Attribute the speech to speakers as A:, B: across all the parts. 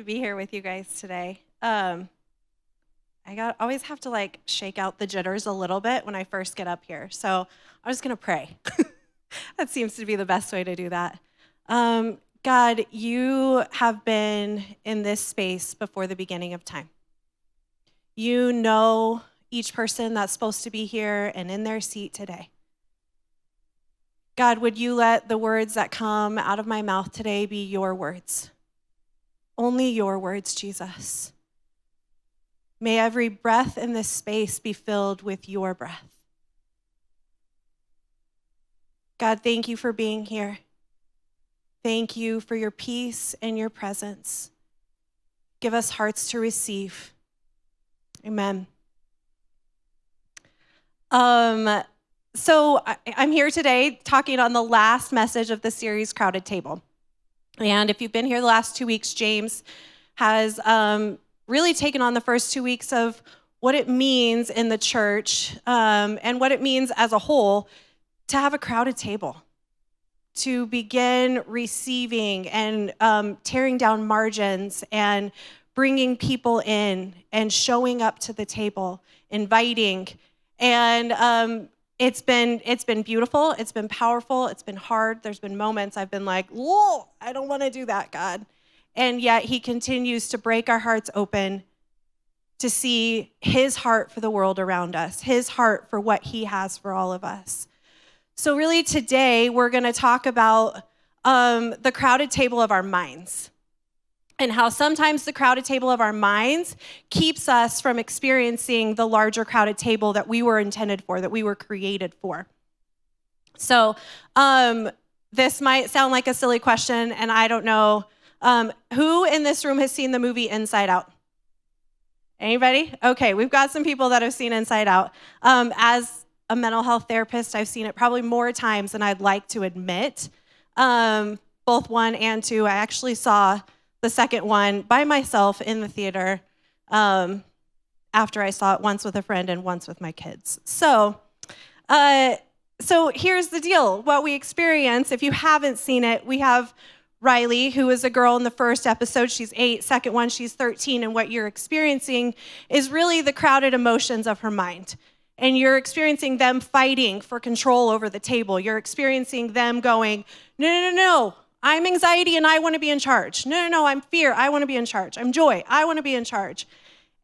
A: to be here with you guys today. Always have to shake out the jitters a little bit when I first get up here. So I'm just gonna pray. That seems to be the best way to do that. God, you have been in this space before the beginning of time. You know each person that's supposed to be here and in their seat today. God, would you let the words that come out of my mouth today be your words? Only your words, Jesus. May every breath in this space be filled with your breath. God, thank you for being here. Thank you for your peace and your presence. Give us hearts to receive. Amen. So I'm here today talking on the last message of the series, Crowded Table. And if you've been here the last 2 weeks, James has really taken on the first 2 weeks of what it means in the church and what it means as a whole to have a crowded table, to begin receiving and tearing down margins and bringing people in and showing up to the table, inviting. And it's been beautiful. It's been powerful. It's been hard. There's been moments I've been like, whoa, I don't want to do that, God. And yet he continues to break our hearts open to see his heart for the world around us, his heart for what he has for all of us. So really today we're going to talk about the crowded table of our minds and how sometimes the crowded table of our minds keeps us from experiencing the larger crowded table that we were intended for, that we were created for. So this might sound like a silly question, and I don't know. Who in this room has seen the movie Inside Out? Anybody? Okay, we've got some people that have seen Inside Out. As a mental health therapist, I've seen it probably more times than I'd like to admit. Both 1 and 2. I actually saw the second one by myself in the theater after I saw it once with a friend and once with my kids. So here's the deal. What we experience, if you haven't seen it, we have Riley, who is a girl in the first episode. She's 8. Second one, she's 13. And what you're experiencing is really the crowded emotions of her mind. And you're experiencing them fighting for control over the table. You're experiencing them going, no, I'm anxiety and I want to be in charge. No, I'm fear. I want to be in charge. I'm joy. I want to be in charge.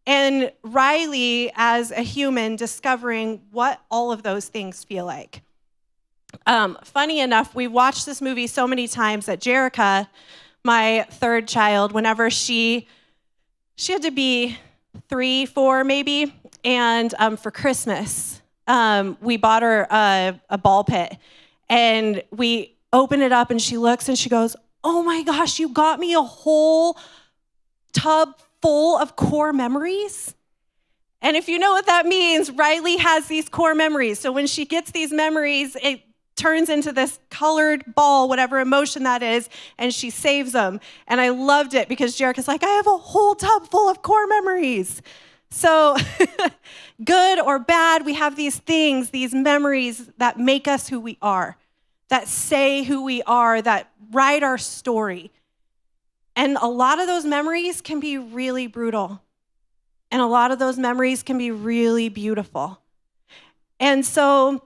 A: And Riley, as a human, discovering what all of those things feel like. Funny enough, we watched this movie so many times that Jerica, my third child, whenever she had to be 3, 4 maybe, and for Christmas, we bought her a ball pit, and we open it up and she looks and she goes, oh my gosh, you got me a whole tub full of core memories. And if you know what that means, Riley has these core memories. So when she gets these memories, it turns into this colored ball, whatever emotion that is, and she saves them. And I loved it because Jerica's like, I have a whole tub full of core memories. So good or bad, we have these things, these memories that make us who we are, that say who we are, that write our story. And a lot of those memories can be really brutal. And a lot of those memories can be really beautiful. And so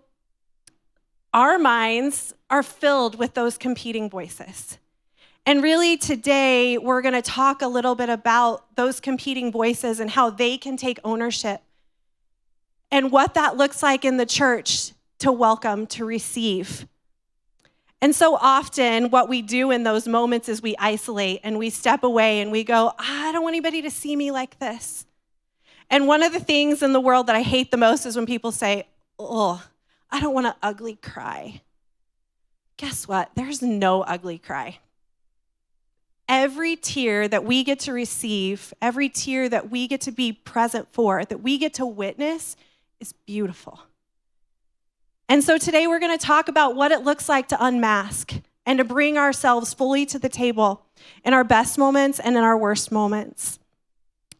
A: our minds are filled with those competing voices. And really today, we're going to talk a little bit about those competing voices and how they can take ownership and what that looks like in the church to welcome, to receive. And so often what we do in those moments is we isolate and we step away and we go, I don't want anybody to see me like this. And one of the things in the world that I hate the most is when people say, oh, I don't want to ugly cry. Guess what? There's no ugly cry. Every tear that we get to receive, every tear that we get to be present for, that we get to witness is beautiful. And so today we're going to talk about what it looks like to unmask and to bring ourselves fully to the table in our best moments and in our worst moments.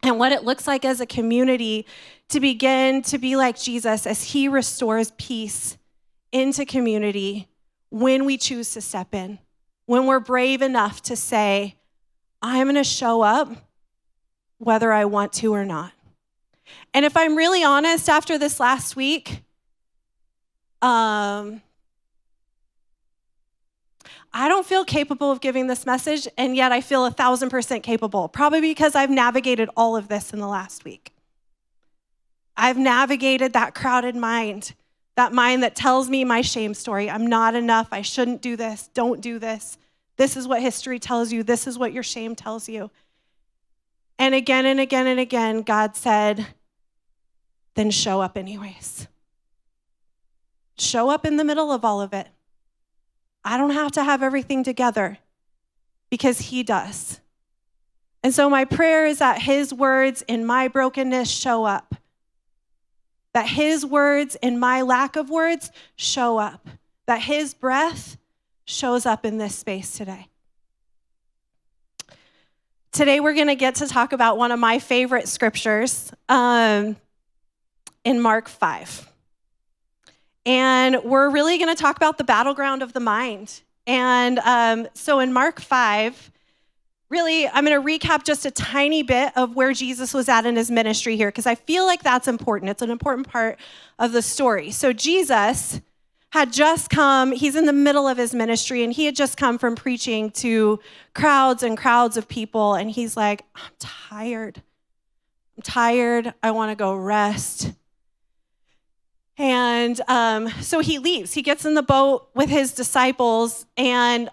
A: And what it looks like as a community to begin to be like Jesus as he restores peace into community when we choose to step in, when we're brave enough to say, I'm going to show up whether I want to or not. And if I'm really honest, after this last week, I don't feel capable of giving this message, and yet I feel 1,000% capable, probably because I've navigated all of this in the last week. I've navigated that crowded mind, that mind that tells me my shame story. I'm not enough. I shouldn't do this. Don't do this. This is what history tells you. This is what your shame tells you. And again and again and again, God said, then show up anyways. Show up in the middle of all of it. I don't have to have everything together because he does. And so my prayer is that his words in my brokenness show up. That his words in my lack of words show up. That his breath shows up in this space today. Today we're going to get to talk about one of my favorite scriptures in Mark 5. And we're really going to talk about the battleground of the mind. And so in Mark 5, really, I'm going to recap just a tiny bit of where Jesus was at in his ministry here, because I feel like that's important. It's an important part of the story. So Jesus had just come, he's in the middle of his ministry, and he had just come from preaching to crowds and crowds of people, and he's like, I'm tired. I want to go rest. And so he leaves. He gets in the boat with his disciples, and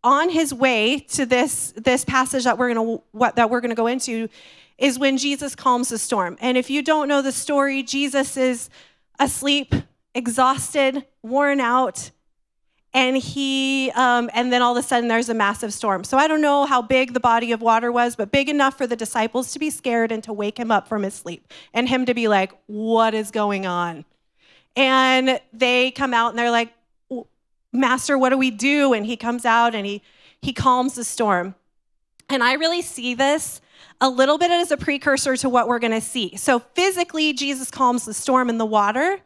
A: on his way to this passage that we're gonna go into is when Jesus calms the storm. And if you don't know the story, Jesus is asleep, exhausted, worn out, and and then all of a sudden there's a massive storm. So I don't know how big the body of water was, but big enough for the disciples to be scared and to wake him up from his sleep, and him to be like, what is going on? And they come out and they're like, Master, what do we do? And he comes out and he calms the storm. And I really see this a little bit as a precursor to what we're going to see. So physically, Jesus calms the storm in the water.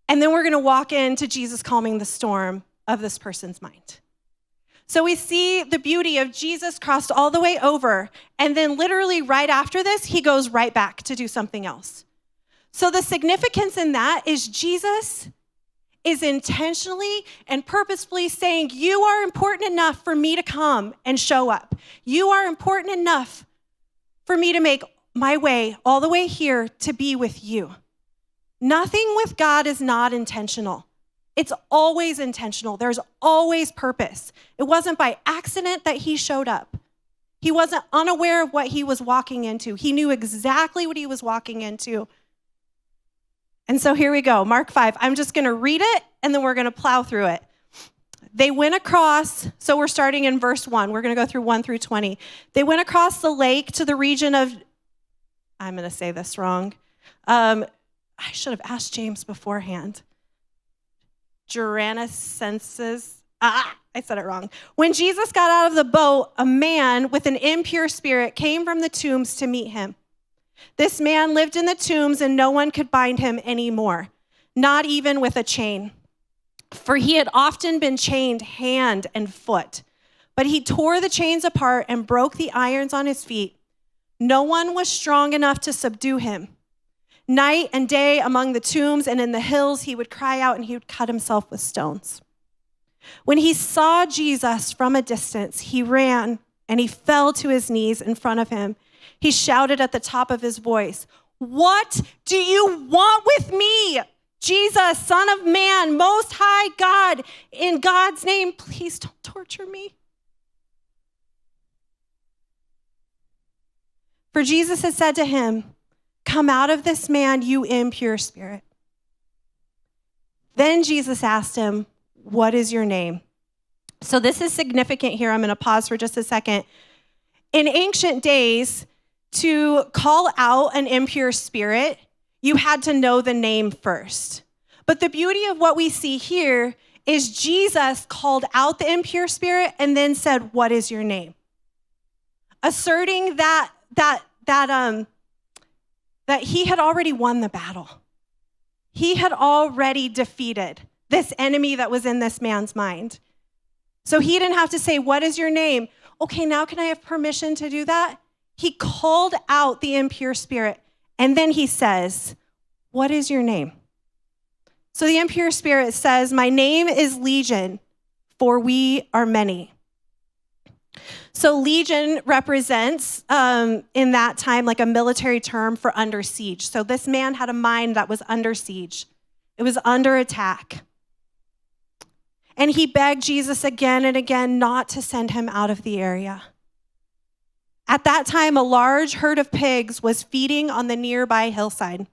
A: And then we're going to walk into Jesus calming the storm of this person's mind. So we see the beauty of Jesus crossed all the way over. And then literally right after this, he goes right back to do something else. So the significance in that is Jesus is intentionally and purposefully saying, you are important enough for me to come and show up. You are important enough for me to make my way all the way here to be with you. Nothing with God is not intentional. It's always intentional. There's always purpose. It wasn't by accident that he showed up. He wasn't unaware of what he was walking into. He knew exactly what he was walking into. And so here we go, Mark 5. I'm just going to read it, and then we're going to plow through it. They went across, so we're starting in verse 1. We're going to go through 1 through 20. They went across the lake to the region of, I'm going to say this wrong. I should have asked James beforehand. Geranasenses. I said it wrong. When Jesus got out of the boat, a man with an impure spirit came from the tombs to meet him. This man lived in the tombs, and no one could bind him anymore, not even with a chain. For he had often been chained hand and foot. But he tore the chains apart and broke the irons on his feet. No one was strong enough to subdue him. Night and day among the tombs and in the hills, he would cry out and he would cut himself with stones. When he saw Jesus from a distance, he ran and he fell to his knees in front of him. He shouted at the top of his voice, "What do you want with me? Jesus, Son of Man, Most High God, in God's name, please don't torture me." For Jesus had said to him, "Come out of this man, you impure spirit." Then Jesus asked him, "What is your name?" So this is significant here. I'm going to pause for just a second. In ancient days, to call out an impure spirit, you had to know the name first. But the beauty of what we see here is Jesus called out the impure spirit and then said, "What is your name?" Asserting that he had already won the battle. He had already defeated this enemy that was in this man's mind. So he didn't have to say, "What is your name?" okay, now can I have permission to do that? He called out the impure spirit. And then he says, what is your name? So the impure spirit says, my name is Legion, for we are many. So legion represents, in that time, like a military term for under siege. So this man had a mind that was under siege. It was under attack. And he begged Jesus again and again not to send him out of the area. At that time, a large herd of pigs was feeding on the nearby hillside.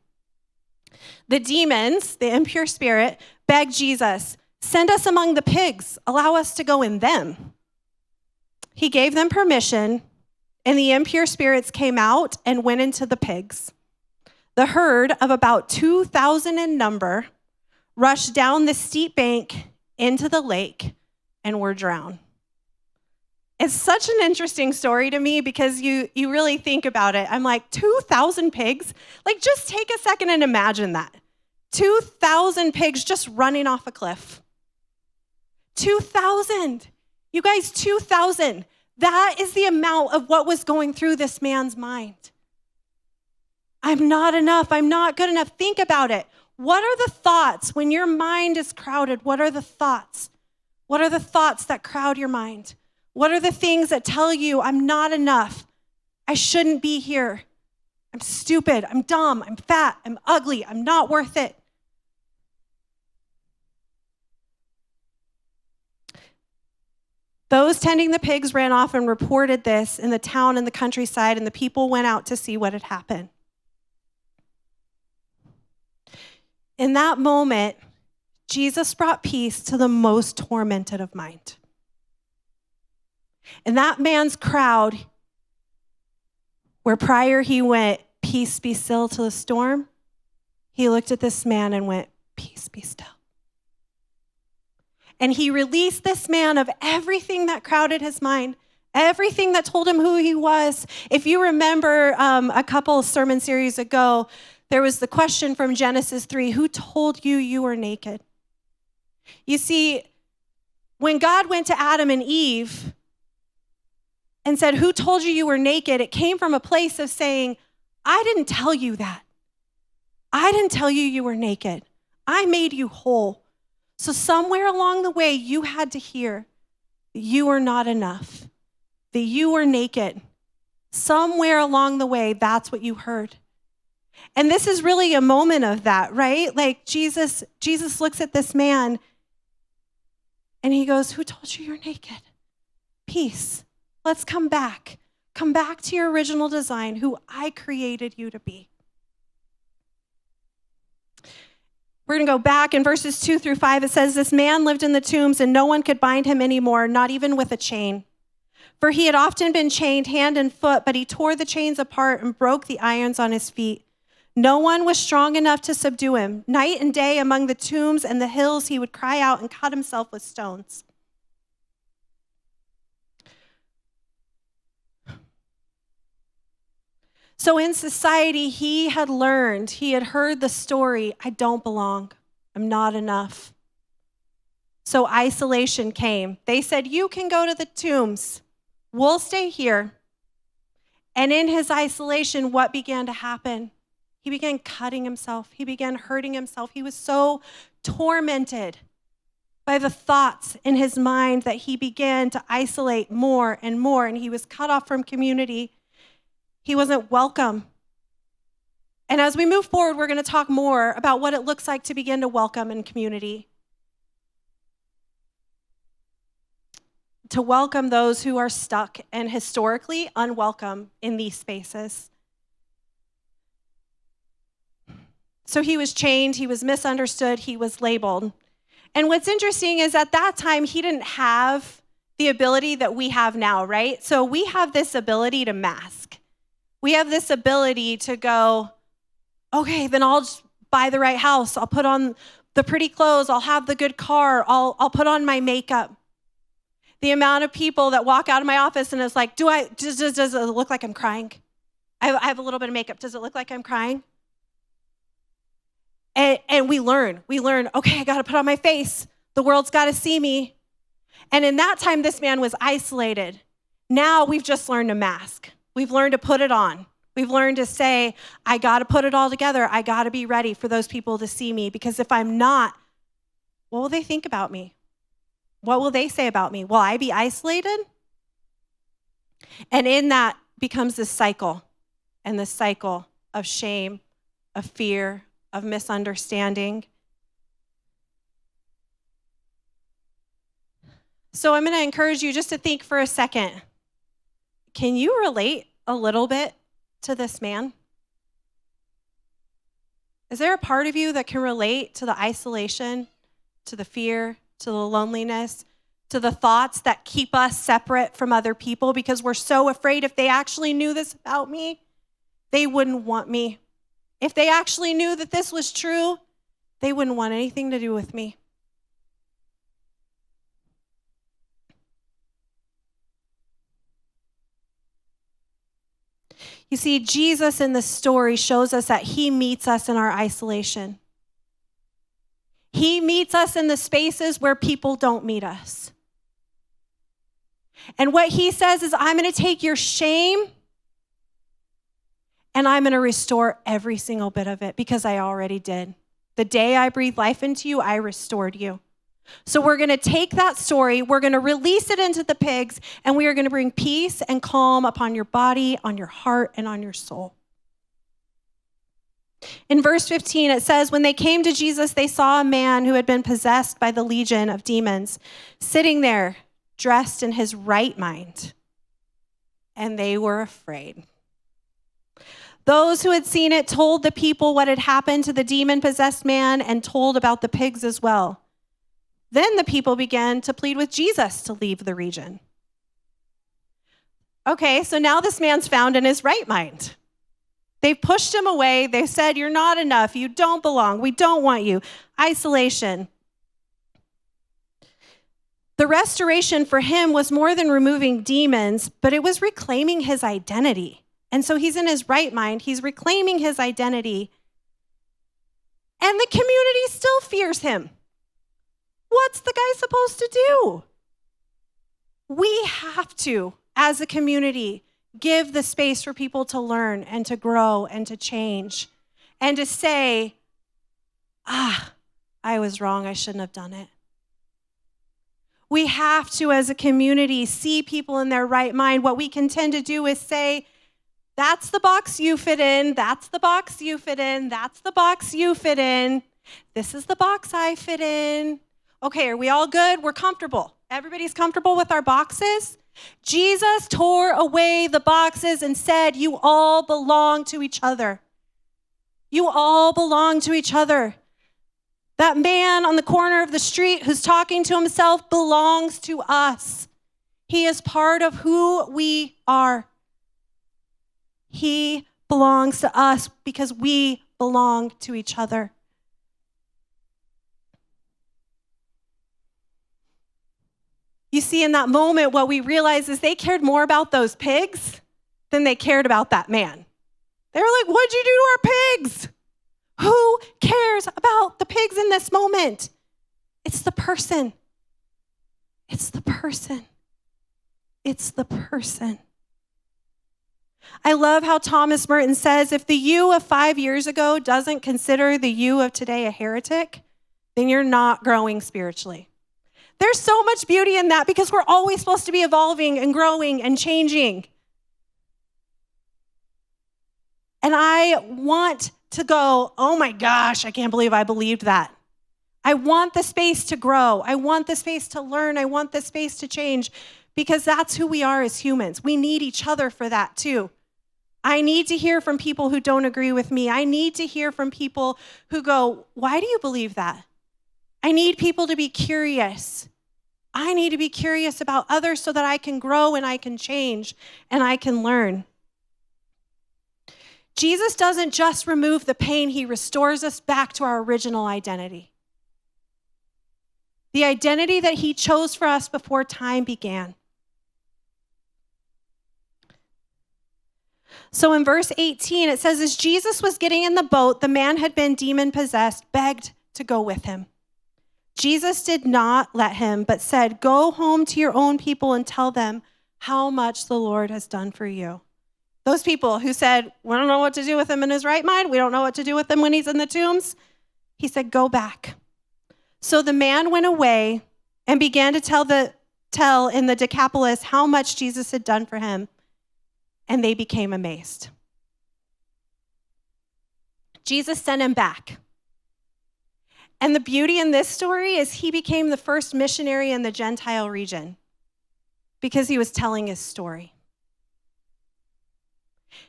A: The demons, the impure spirit, begged Jesus, send us among the pigs, allow us to go in them. He gave them permission, and the impure spirits came out and went into the pigs. The herd, of about 2,000 in number, rushed down the steep bank into the lake and were drowned. It's such an interesting story to me because you really think about it. I'm like, 2,000 pigs? Like, just take a second and imagine that. 2,000 pigs just running off a cliff. 2,000. You guys, 2,000. That is the amount of what was going through this man's mind. I'm not enough. I'm not good enough. Think about it. What are the thoughts when your mind is crowded? What are the thoughts? What are the thoughts that crowd your mind? What are the things that tell you I'm not enough? I shouldn't be here. I'm stupid. I'm dumb. I'm fat. I'm ugly. I'm not worth it. Those tending the pigs ran off and reported this in the town and the countryside, and the people went out to see what had happened. In that moment, Jesus brought peace to the most tormented of mind. In that man's crowd, where prior he went, peace be still to the storm, he looked at this man and went, peace be still. And he released this man of everything that crowded his mind, everything that told him who he was. If you remember a couple of sermon series ago, there was the question from Genesis 3, who told you you were naked? You see, when God went to Adam and Eve and said, who told you you were naked? It came from a place of saying, I didn't tell you that. I didn't tell you you were naked. I made you whole. So somewhere along the way, you had to hear that you were not enough, that you were naked. Somewhere along the way, that's what you heard. And this is really a moment of that, right? Like Jesus looks at this man and he goes, who told you you're naked? Peace. Let's come back. Come back to your original design, who I created you to be. We're going to go back in verses 2-5. It says, this man lived in the tombs and no one could bind him anymore, not even with a chain. For he had often been chained hand and foot, but he tore the chains apart and broke the irons on his feet. No one was strong enough to subdue him. Night and day among the tombs and the hills, he would cry out and cut himself with stones. So in society, he had heard the story, I don't belong, I'm not enough. So isolation came. They said, you can go to the tombs, we'll stay here. And in his isolation, what began to happen? He began cutting himself. He began hurting himself. He was so tormented by the thoughts in his mind that he began to isolate more and more, and he was cut off from community. He wasn't welcome. And as we move forward, we're going to talk more about what it looks like to begin to welcome in community. To welcome those who are stuck and historically unwelcome in these spaces. So he was chained, he was misunderstood, he was labeled. And what's interesting is at that time, he didn't have the ability that we have now, right? So we have this ability to mask. We have this ability to go, okay, then I'll just buy the right house. I'll put on the pretty clothes. I'll have the good car. I'll put on my makeup. The amount of people that walk out of my office and it's like, does it look like I'm crying? I have a little bit of makeup. Does it look like I'm crying? And we learn, okay, I got to put on my face. The world's got to see me. And in that time, this man was isolated. Now we've just learned to mask. We've learned to put it on. We've learned to say, I got to put it all together. I got to be ready for those people to see me, because if I'm not, what will they think about me? What will they say about me? Will I be isolated? And in that becomes this cycle, and this cycle of shame, of fear, of misunderstanding. So I'm going to encourage you just to think for a second. Can you relate a little bit to this man? Is there a part of you that can relate to the isolation, to the fear, to the loneliness, to the thoughts that keep us separate from other people because we're so afraid if they actually knew this about me, they wouldn't want me. If they actually knew that this was true, they wouldn't want anything to do with me. You see, Jesus in this story shows us that he meets us in our isolation. He meets us in the spaces where people don't meet us. And what he says is, I'm going to take your shame and I'm going to restore every single bit of it, because I already did. The day I breathed life into you, I restored you. So we're going to take that story, we're going to release it into the pigs, and we are going to bring peace and calm upon your body, on your heart, and on your soul. In verse 15, it says, when they came to Jesus, they saw a man who had been possessed by the legion of demons, sitting there, dressed in his right mind, and they were afraid. Those who had seen it told the people what had happened to the demon-possessed man and told about the pigs as well. Then the people began to plead with Jesus to leave the region. Okay, so now this man's found in his right mind. They pushed him away. They said, you're not enough. You don't belong. We don't want you. Isolation. The restoration for him was more than removing demons, but it was reclaiming his identity. And so he's in his right mind. He's reclaiming his identity. And the community still fears him. What's the guy supposed to do? We have to, as a community, give the space for people to learn and to grow and to change and to say, I was wrong. I shouldn't have done it. We have to, as a community, see people in their right mind. What we can tend to do is say, that's the box you fit in. That's the box you fit in. That's the box you fit in. This is the box I fit in. Okay, are we all good? We're comfortable. Everybody's comfortable with our boxes? Jesus tore away the boxes and said, you all belong to each other. You all belong to each other. That man on the corner of the street who's talking to himself belongs to us. He is part of who we are. He belongs to us because we belong to each other. You see, in that moment, what we realize is they cared more about those pigs than they cared about that man. They were like, what'd you do to our pigs? Who cares about the pigs in this moment? It's the person. It's the person. It's the person. I love how Thomas Merton says, if the you of 5 years ago doesn't consider the you of today a heretic, then you're not growing spiritually. There's so much beauty in that because we're always supposed to be evolving and growing and changing. And I want to go, oh my gosh, I can't believe I believed that. I want the space to grow. I want the space to learn. I want the space to change because that's who we are as humans. We need each other for that too. I need to hear from people who don't agree with me. I need to hear from people who go, why do you believe that? I need people to be curious. I need to be curious about others so that I can grow and I can change and I can learn. Jesus doesn't just remove the pain, he restores us back to our original identity. The identity that he chose for us before time began. So in verse 18, it says, as Jesus was getting in the boat, the man had been demon-possessed, begged to go with him. Jesus did not let him, but said, go home to your own people and tell them how much the Lord has done for you. Those people who said, we don't know what to do with him in his right mind. We don't know what to do with him when he's in the tombs. He said, go back. So the man went away and began to tell in the Decapolis how much Jesus had done for him, and they became amazed. Jesus sent him back. And the beauty in this story is he became the first missionary in the Gentile region because he was telling his story.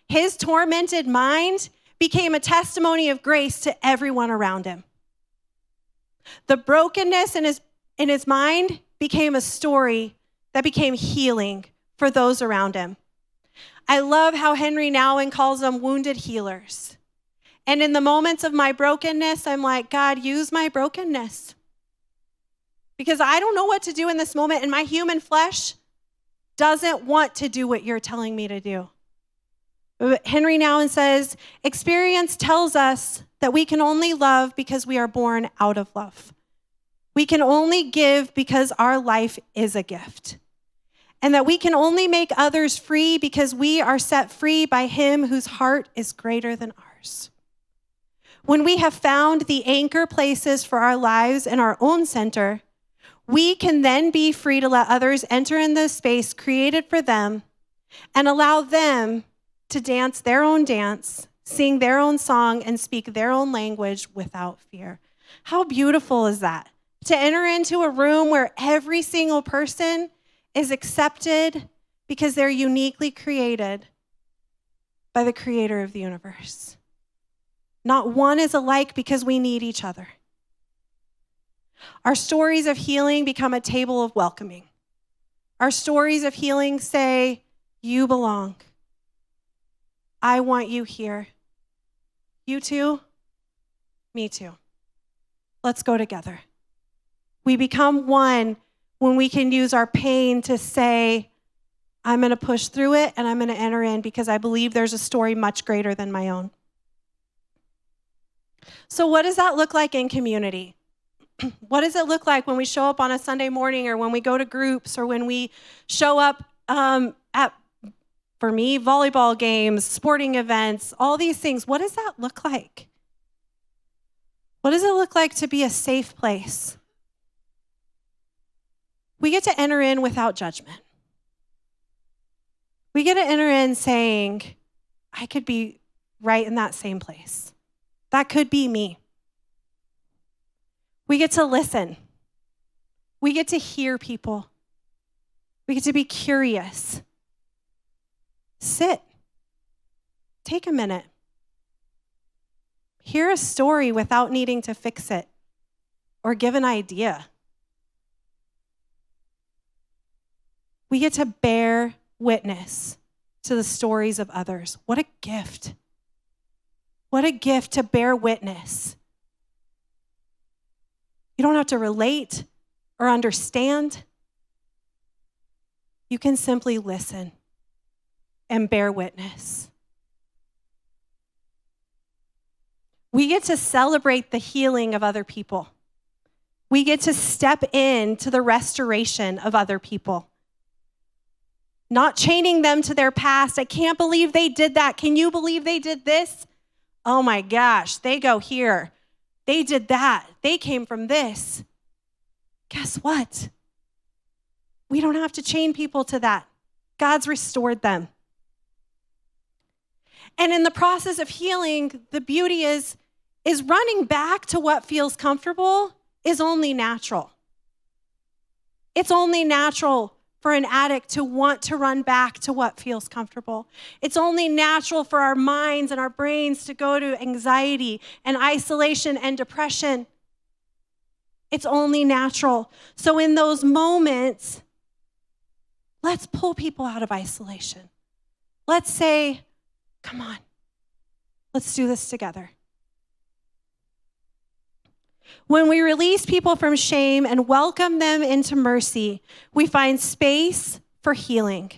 A: His tormented mind became a testimony of grace to everyone around him. The brokenness in his mind became a story that became healing for those around him. I love how Henry Nouwen calls them wounded healers. And in the moments of my brokenness, I'm like, God, use my brokenness. Because I don't know what to do in this moment, and my human flesh doesn't want to do what you're telling me to do. Henry Nouwen says, experience tells us that we can only love because we are born out of love. We can only give because our life is a gift. And that we can only make others free because we are set free by him whose heart is greater than ours. When we have found the anchor places for our lives in our own center, we can then be free to let others enter in the space created for them and allow them to dance their own dance, sing their own song, and speak their own language without fear. How beautiful is that? To enter into a room where every single person is accepted because they're uniquely created by the creator of the universe. Not one is alike because we need each other. Our stories of healing become a table of welcoming. Our stories of healing say, you belong. I want you here. You too? Me too. Let's go together. We become one when we can use our pain to say, I'm going to push through it and I'm going to enter in because I believe there's a story much greater than my own. So what does that look like in community? What does it look like when we show up on a Sunday morning or when we go to groups or when we show up at, for me, volleyball games, sporting events, all these things? What does that look like? What does it look like to be a safe place? We get to enter in without judgment. We get to enter in saying, I could be right in that same place. That could be me. We get to listen. We get to hear people. We get to be curious. Sit. Take a minute. Hear a story without needing to fix it or give an idea. We get to bear witness to the stories of others. What a gift. What a gift to bear witness. You don't have to relate or understand. You can simply listen and bear witness. We get to celebrate the healing of other people. We get to step into the restoration of other people. Not chaining them to their past. I can't believe they did that. Can you believe they did this? Oh my gosh, they go here. They did that. They came from this. Guess what? We don't have to chain people to that. God's restored them. And in the process of healing, the beauty is running back to what feels comfortable is only natural. It's only natural for an addict to want to run back to what feels comfortable. It's only natural for our minds and our brains to go to anxiety and isolation and depression. It's only natural. So in those moments, let's pull people out of isolation. Let's say, come on, let's do this together. When we release people from shame and welcome them into mercy, we find space for healing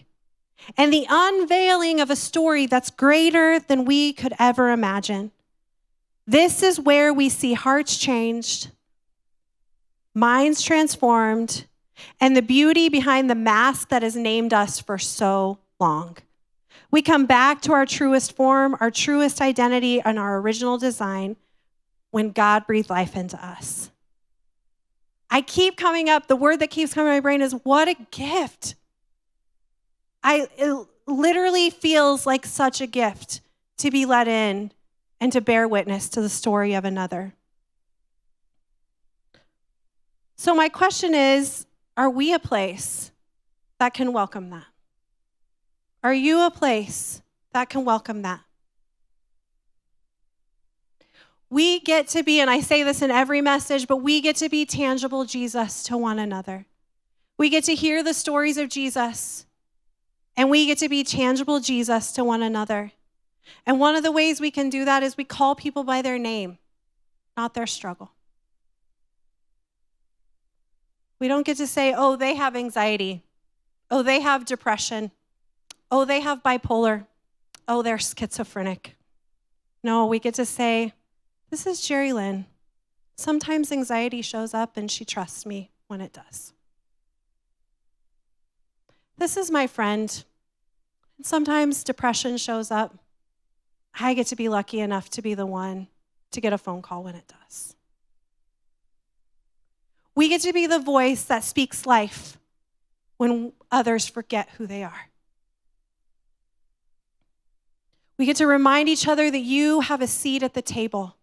A: and the unveiling of a story that's greater than we could ever imagine. This is where we see hearts changed, minds transformed, and the beauty behind the mask that has named us for so long. We come back to our truest form, our truest identity, and our original design when God breathed life into us. The word that keeps coming to my brain is, what a gift. It literally feels like such a gift to be let in and to bear witness to the story of another. So my question is, are we a place that can welcome that? Are you a place that can welcome that? We get to be, and I say this in every message, but we get to be tangible Jesus to one another. We get to hear the stories of Jesus, and we get to be tangible Jesus to one another. And one of the ways we can do that is we call people by their name, not their struggle. We don't get to say, oh, they have anxiety. Oh, they have depression. Oh, they have bipolar. Oh, they're schizophrenic. No, we get to say, this is Jerilyn. Sometimes anxiety shows up and she trusts me when it does. This is my friend. And sometimes depression shows up. I get to be lucky enough to be the one to get a phone call when it does. We get to be the voice that speaks life when others forget who they are. We get to remind each other that you have a seat at the table.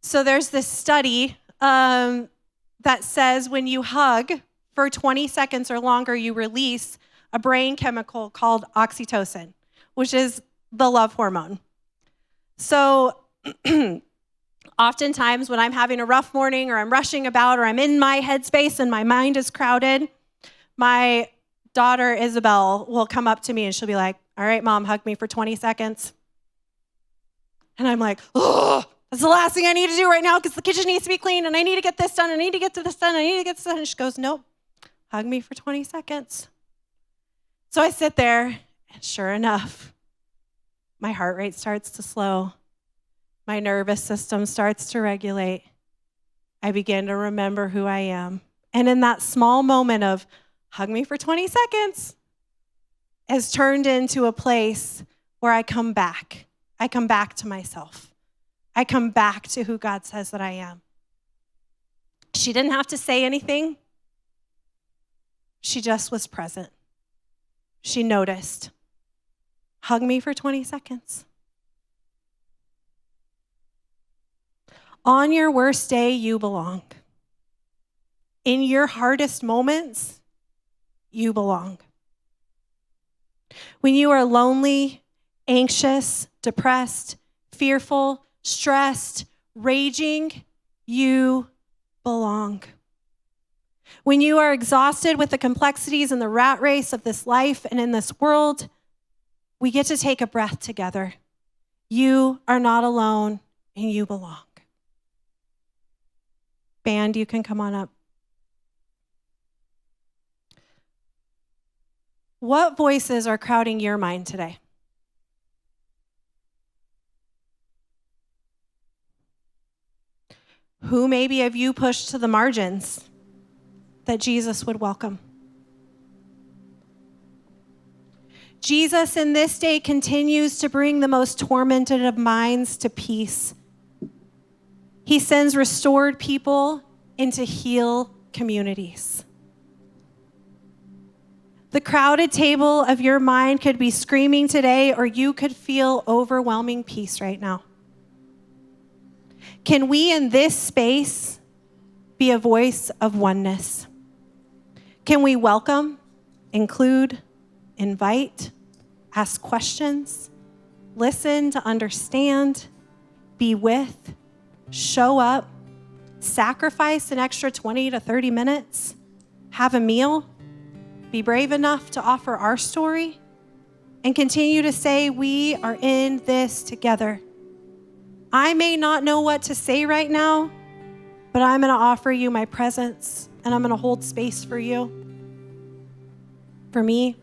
A: So there's this study that says when you hug for 20 seconds or longer, you release a brain chemical called oxytocin, which is the love hormone. So oftentimes when I'm having a rough morning or I'm rushing about or I'm in my headspace and my mind is crowded, my daughter Isabel will come up to me and she'll be like, all right, Mom, hug me for 20 seconds. And I'm like, oh, that's the last thing I need to do right now because the kitchen needs to be clean and I need to get this done. I need to get to this done. I need to get this done. And she goes, nope, hug me for 20 seconds. So I sit there and sure enough, my heart rate starts to slow. My nervous system starts to regulate. I begin to remember who I am. And in that small moment of hug me for 20 seconds has turned into a place where I come back. I come back to myself. I come back to who God says that I am. She didn't have to say anything. She just was present. She noticed. Hug me for 20 seconds. On your worst day, you belong. In your hardest moments, you belong. When you are lonely, anxious, depressed, fearful, stressed, raging, you belong. When you are exhausted with the complexities and the rat race of this life and in this world, we get to take a breath together. You are not alone and you belong. Band, you can come on up. What voices are crowding your mind today? Who maybe have you pushed to the margins that Jesus would welcome? Jesus in this day continues to bring the most tormented of minds to peace. He sends restored people into heal communities. The crowded table of your mind could be screaming today, or you could feel overwhelming peace right now. Can we in this space be a voice of oneness? Can we welcome, include, invite, ask questions, listen to understand, be with, show up, sacrifice an extra 20 to 30 minutes, have a meal, be brave enough to offer our story, and continue to say, we are in this together. I may not know what to say right now, but I'm going to offer you my presence, and I'm going to hold space for you, for me,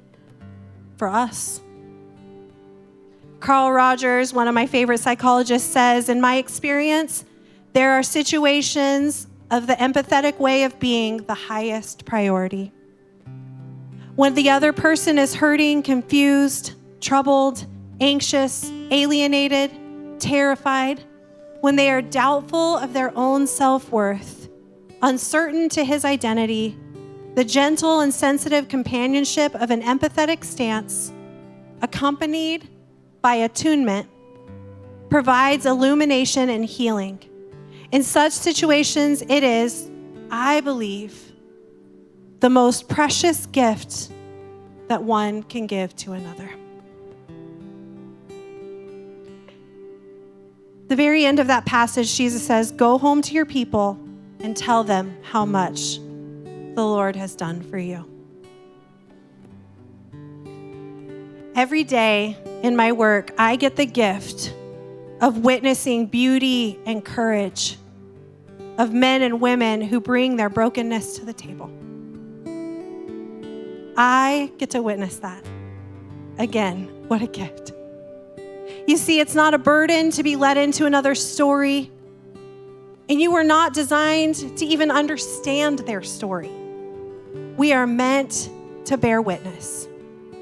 A: for us. Carl Rogers, one of my favorite psychologists, says, in my experience, there are situations of the empathetic way of being the highest priority. When the other person is hurting, confused, troubled, anxious, alienated, terrified, when they are doubtful of their own self-worth, uncertain to his identity, the gentle and sensitive companionship of an empathetic stance, accompanied by attunement, provides illumination and healing. In such situations, it is, I believe, the most precious gift that one can give to another. The very end of that passage, Jesus says, "Go home to your people and tell them how much the Lord has done for you." Every day in my work, I get the gift of witnessing beauty and courage of men and women who bring their brokenness to the table. I get to witness that. Again, what a gift. You see, it's not a burden to be led into another story, and you were not designed to even understand their story. We are meant to bear witness,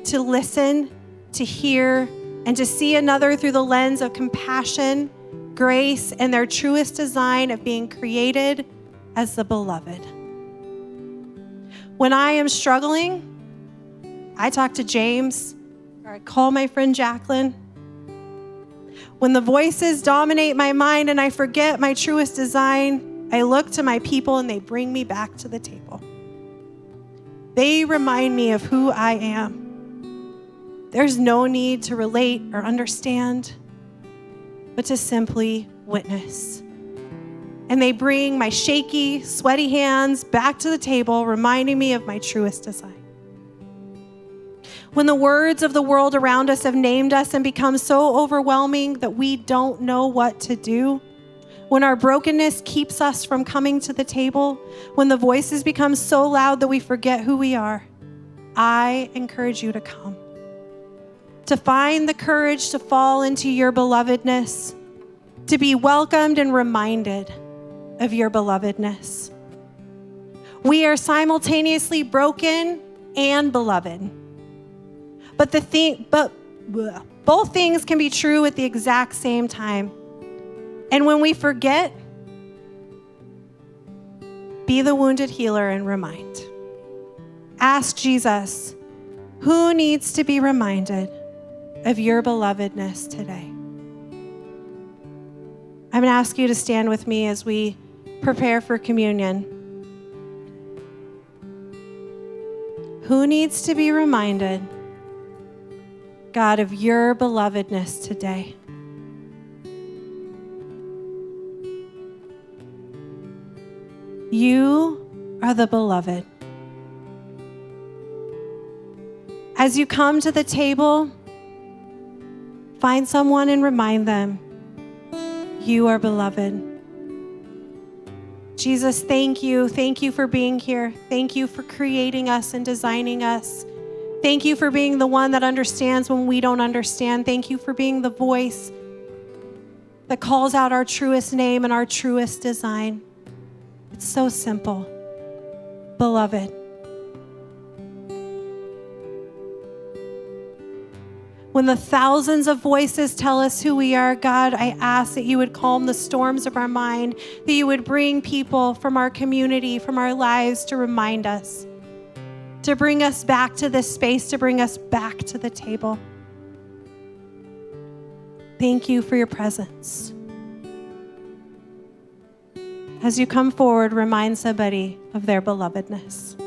A: to listen, to hear, and to see another through the lens of compassion, grace, and their truest design of being created as the beloved. When I am struggling, I talk to James, or I call my friend Jacqueline. When the voices dominate my mind and I forget my truest design, I look to my people and they bring me back to the table. They remind me of who I am. There's no need to relate or understand, but to simply witness. And they bring my shaky, sweaty hands back to the table, reminding me of my truest design. When the words of the world around us have named us and become so overwhelming that we don't know what to do, when our brokenness keeps us from coming to the table, when the voices become so loud that we forget who we are, I encourage you to come. To find the courage to fall into your belovedness, to be welcomed and reminded of your belovedness. We are simultaneously broken and beloved. But both things can be true at the exact same time. And when we forget, be the wounded healer and remind. Ask Jesus, who needs to be reminded of your belovedness today? I'm going to ask you to stand with me as we prepare for communion. Who needs to be reminded, God, of your belovedness today? You are the beloved. As you come to the table, find someone and remind them, you are beloved. Jesus, thank you. Thank you for being here. Thank you for creating us and designing us. Thank you for being the one that understands when we don't understand. Thank you for being the voice that calls out our truest name and our truest design. It's so simple. Beloved. When the thousands of voices tell us who we are, God, I ask that you would calm the storms of our mind, that you would bring people from our community, from our lives to remind us, to bring us back to this space, to bring us back to the table. Thank you for your presence. As you come forward, remind somebody of their belovedness.